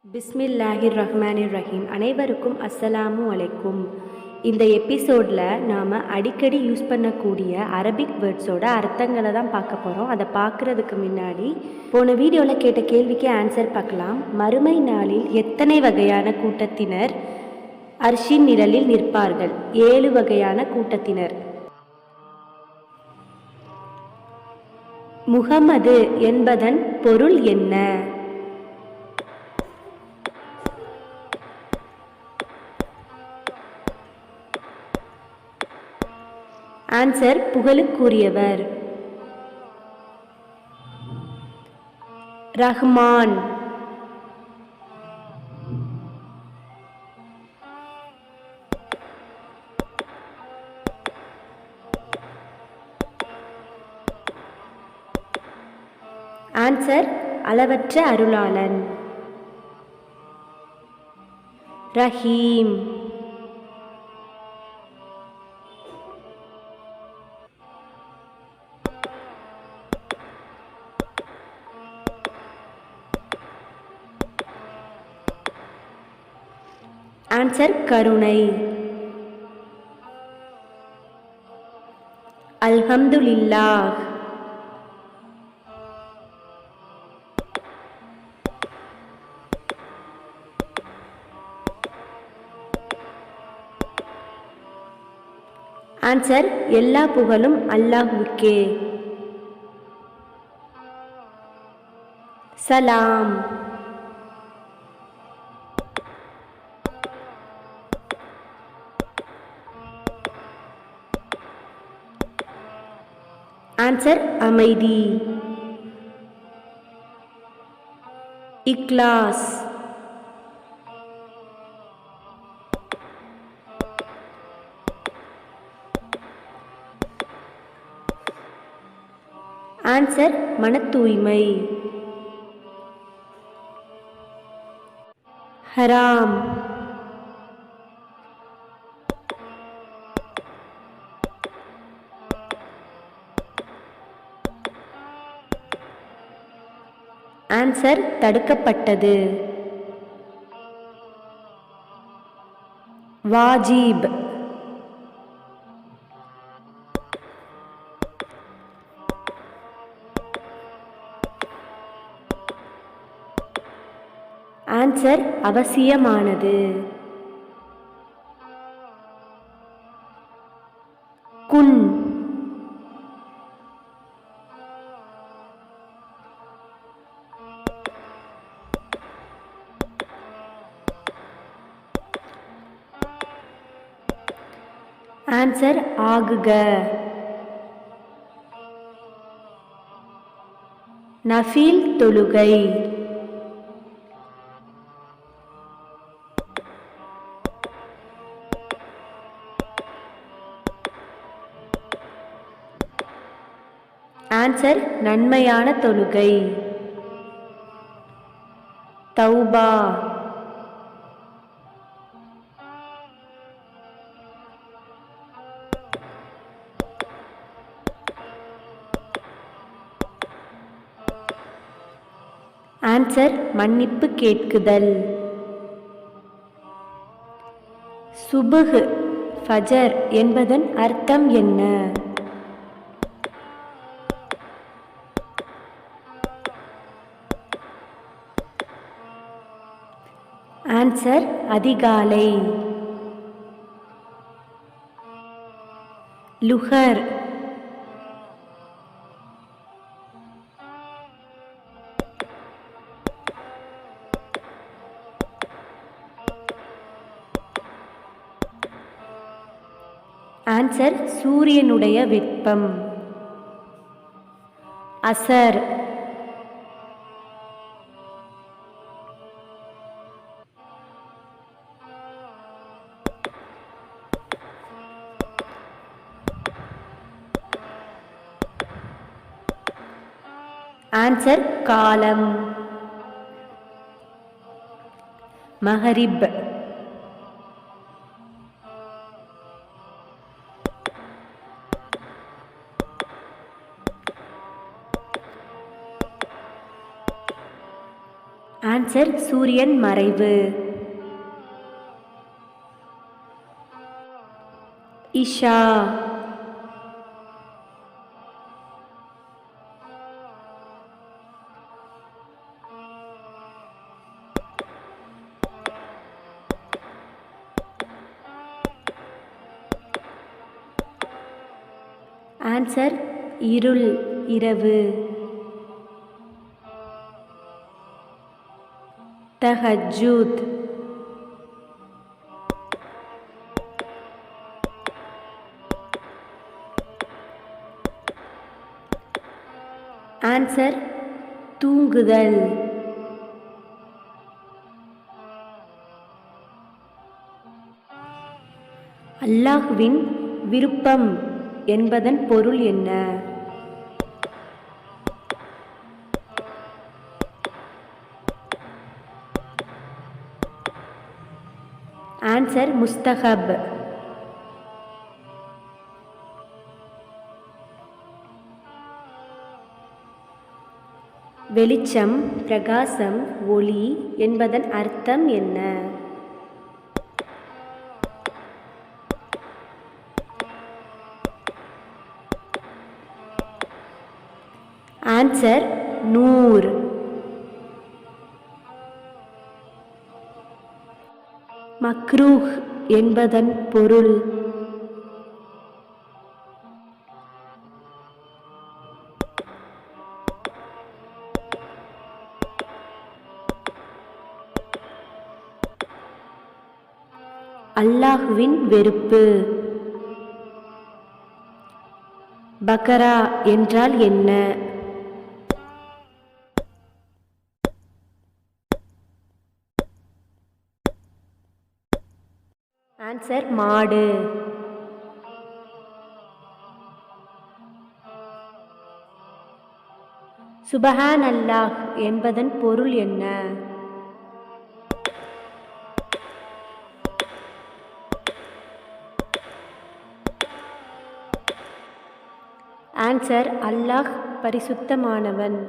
பிஸ்மில்லாஹிர் ரஹ்மானிர் ரஹீம். அனைவருக்கும் அஸ்ஸலாமு அலைக்கும். இந்த எபிசோடில் நாம் அடிக்கடி யூஸ் பண்ணக்கூடிய அரபிக் வேர்ட்ஸோட அர்த்தங்களை தான் பார்க்க போகிறோம். அதை பார்க்குறதுக்கு முன்னாடி போன வீடியோவில் கேட்ட கேள்விக்கு ஆன்சர் பார்க்கலாம். மறுமை நாளில் எத்தனை வகையான கூட்டத்தினர் அர்ஷின் நிழலில் நிற்பார்கள்? 7 வகையான கூட்டத்தினர். முஹம்மது என்பதன் பொருள் என்ன? ஆன்சர் புகழுக்குரியவர். ரஹ்மான். ஆன்சர் அளவற்ற அருளாளன். ரஹீம். ஆன்சர் கருணை. அல்ஹம்துலில்லாஹ். ஆன்சர் எல்லா புகழும் அல்லாஹ்வுக்கே. சலாம். ஆன்சர் அமைதி. இக்லாஸ். ஆன்சர் மன தூய்மை. ஹராம். ஆன்சர் தடுக்கப்பட்டது. வாஜிப். ஆன்சர் அவசியமானது. குன். ஆன்சர் ஆகுக. நஃபீல் தொழுகை. ஆன்சர் நன்மையான தொழுகை. தௌபா. ஆன்சர் மன்னிப்பு கேட்குதல். சுபுஹ் ஃபஜர் என்பதன் அர்த்தம் என்ன? ஆன்சர் அதிகாலை. லுஹர். ஆன்சர் சூரியனுடைய வெப்பம். அசர். ஆன்சர் காலம். மகரிப். ஆன்சர் சூரியன் மறைவு. இஷா. ஆன்சர் இருள் இரவு. தஹஜ்ஜுத். ஆன்சர் தூங்குதல். அல்லாஹ்வின் விருப்பம் என்பதன் பொருள் என்ன? ஆன்சர் முஸ்தஹப். வெளிச்சம், பிரகாசம், ஒளி என்பதன் அர்த்தம் என்ன? ஆன்சர் நூர். மக்ரூஹ் என்பதன் பொருள்? அல்லாஹ்வின் வெறுப்பு. பக்ரா என்றால் என்ன? ஆன்சர் மாடு. சுபஹான் அல்லாஹ் என்பதன் பொருள் என்ன? ஆன்சர் அல்லாஹ் பரிசுத்தமானவன்.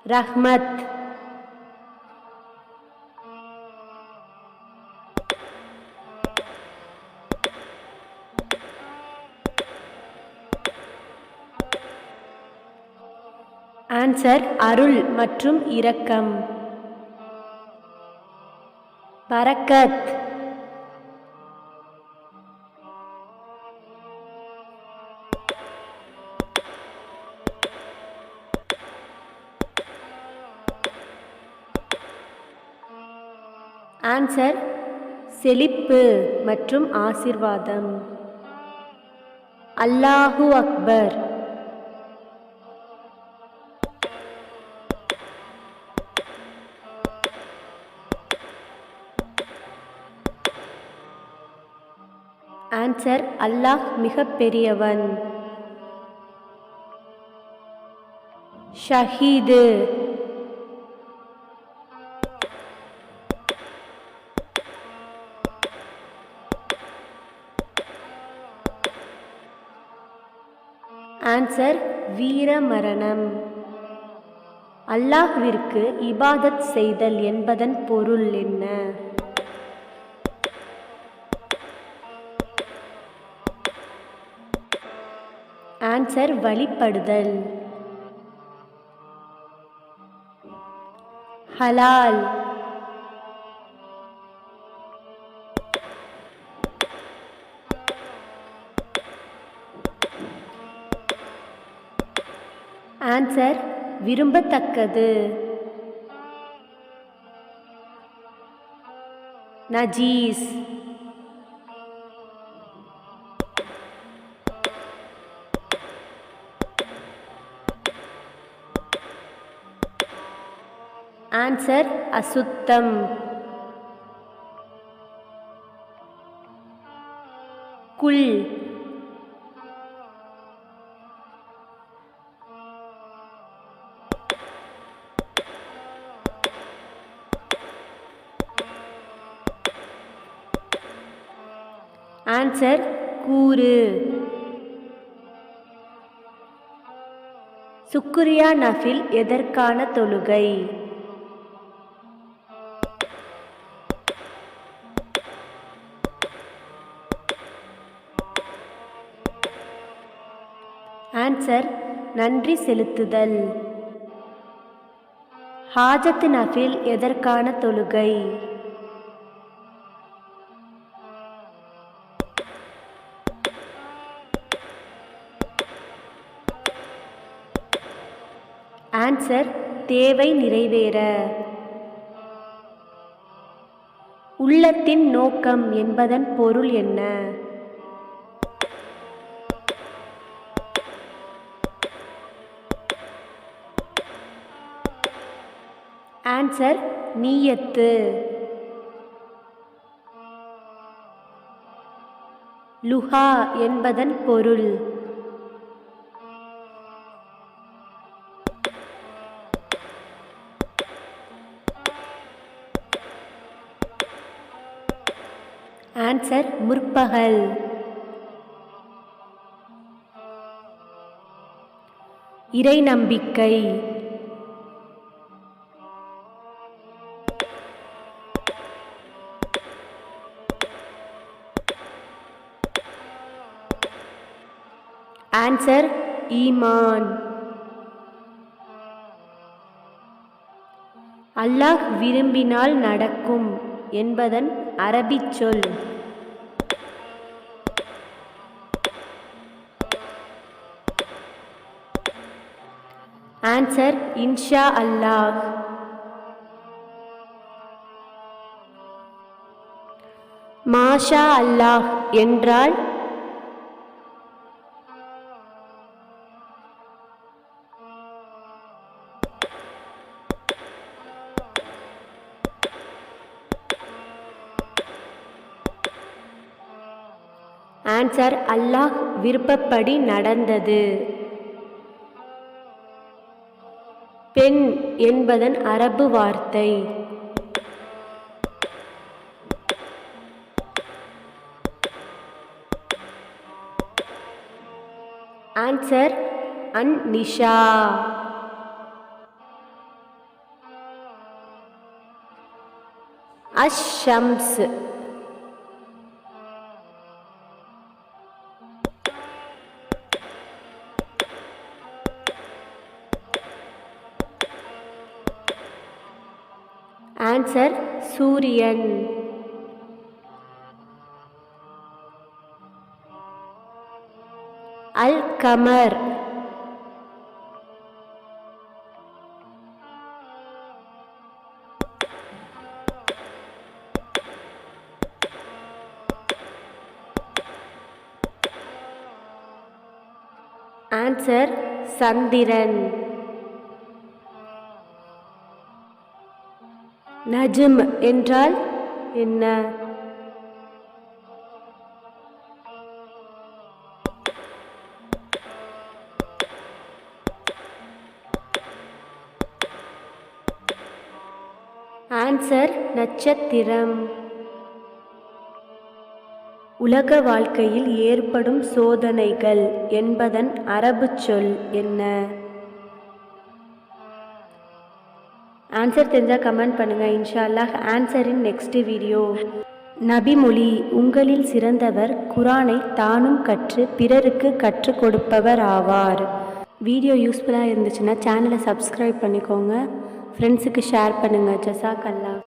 ரஹ்மத். ஆன்சர் அருள் மற்றும் இரக்கம். பரக்கத். ஆன்சர் செழிப்பு மற்றும் ஆசீர்வாதம். அல்லாஹு அக்பர். ஆன்சர் அல்லாஹ் மிக பெரியவன். ஷஹீது. ஆன்சர் வீர மரணம். அல்லாஹ்விற்கு இபாதத் செய்தல் என்பதன் பொருள் என்ன? ஆன்சர் வழிபடுதல். ஹலால். ஆன்சர் விரும்பத்தக்கது. நஜீஸ். ஆன்சர் அசுத்தம். குல். ஆன்சர் கூறு. சுக்ரியா நஃபில் எதற்கான தொழுகை? ஆன்சர் நன்றி செலுத்துதல். ஹாஜத் நஃபில் எதற்கான தொழுகை? ஆன்சர் தேவை நிறைவேற. உள்ளத்தின் நோக்கம் என்பதன் பொருள் என்ன? ஆன்சர் நியத்து. லுஹா என்பதன் பொருள்? ஆன்சர் முற்பகல். இறை நம்பிக்கை. ஆன்சர் ஈமான். அல்லாஹ் விரும்பினால் நடக்கும் என்பதன் அரபிச் சொல்? ஆன்சர் இன்ஷா அல்லாஹ். மாஷா அல்லாஹ் என்றால்? ஆன்சர் அல்லாஹ் விருப்பப்படி நடந்தது. பெண் என்பதன் அரபு வார்த்தை? ஆன்சர் அன்-நிஷா. அஷ்-ஷம்ஸ். ஆன்சர் சூரியன். அல்-கமர். ஆன்சர் சந்திரன். நஜ்ம் என்றால் என்ன? ஆன்சர் நட்சத்திரம். உலக வாழ்க்கையில் ஏற்படும் சோதனைகள் என்பதன் அரபுச் சொல் என்ன? ஆன்சர் தெரிஞ்சால் கமெண்ட் பண்ணுங்கள். இன்ஷா அல்லாஹ் ஆன்சரின் நெக்ஸ்ட் வீடியோ. நபிமொழி: உங்களில் சிறந்தவர் குரானை தானும் கற்று பிறருக்கு கற்றுக் கொடுப்பவர் ஆவார். வீடியோ யூஸ்ஃபுல்லாக இருந்துச்சுன்னா சேனலை சப்ஸ்கிரைப் பண்ணிக்கோங்க. ஃப்ரெண்ட்ஸுக்கு ஷேர் பண்ணுங்கள். ஜஸாக் அல்லாஹ்.